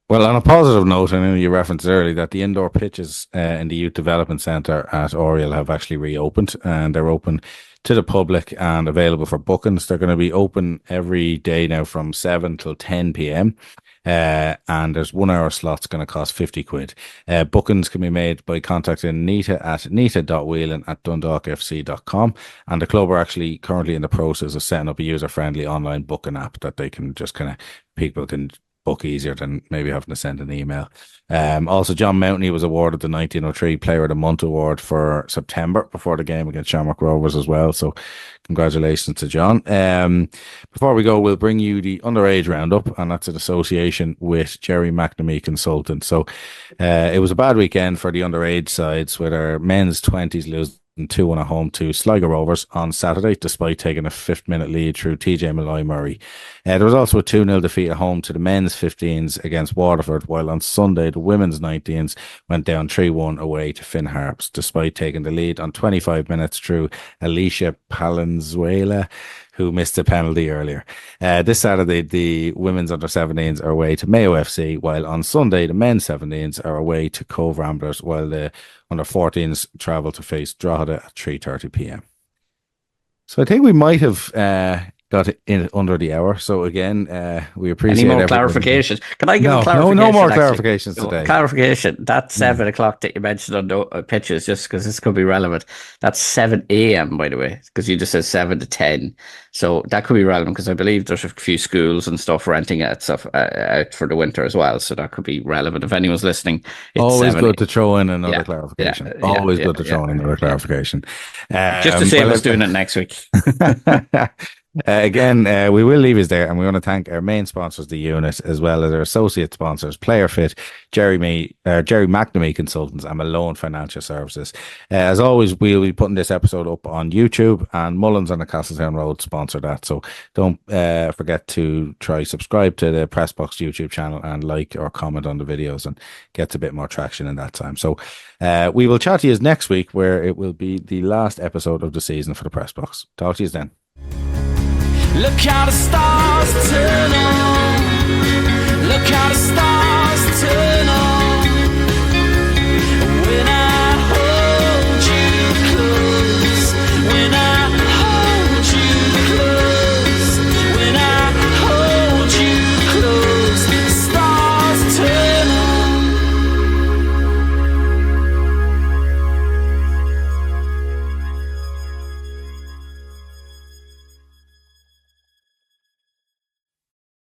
Well, on a positive note, I know you referenced earlier that the indoor pitches in the Youth Development Centre at Oriel have actually reopened, and they're open to the public and available for bookings. They're going to be open every day now from 7 till 10 p.m. And there's 1 hour slots going to cost 50 quid. Bookings can be made by contacting Nita at nita.whelan@dundalkfc.com. And the club are actually currently in the process of setting up a user-friendly online booking app that they can just people can book easier than maybe having to send an email. Also, John Mountney was awarded the 1903 Player of the Month award for September before the game against Shamrock Rovers as well. So congratulations to John. Before we go, we'll bring you the underage roundup, and that's in association with Jerry McNamee Consultant. So it was a bad weekend for the underage sides, with our men's 20s losing 2-1 at home to Sligo Rovers on Saturday, despite taking a 5th-minute lead through TJ Malloy Murray. There was also a 2-0 defeat at home to the men's 15s against Waterford, while on Sunday the women's 19s went down 3-1 away to Finn Harps, despite taking the lead on 25 minutes through Alicia Palenzuela, who missed a penalty earlier. This Saturday, the women's under-17s are away to Mayo FC, while on Sunday, the men's 17s are away to Cove Ramblers, while the under-14s travel to face Drogheda at 3:30 p.m. So I think we might have got it in under the hour. So again, we appreciate any more clarifications. Can I give a clarification? No more clarifications today. Clarification. That 7 o'clock that you mentioned on pitches, just because this could be relevant. That's 7 a.m. by the way, because you just said 7 to 10. So that could be relevant, because I believe there's a few schools and stuff renting it stuff out for the winter as well. So that could be relevant if anyone's listening. It's always good to throw in another clarification. Always good to throw in another clarification. Just to save us doing it next week. Again, we will leave us there, and we want to thank our main sponsors, the unit, as well as our associate sponsors, PlayerFit, Jerry McNamee Consultants, and Malone Financial Services. As always, we'll be putting this episode up on YouTube, and Mullins on the Castletown Road sponsor that. So don't forget to try subscribe to the Pressbox YouTube channel and like or comment on the videos, and get a bit more traction in that time. So we will chat to you next week, where it will be the last episode of the season for the Pressbox. Talk to you then. Look how the stars turn on. Look how the stars turn on. When I hold you close, when I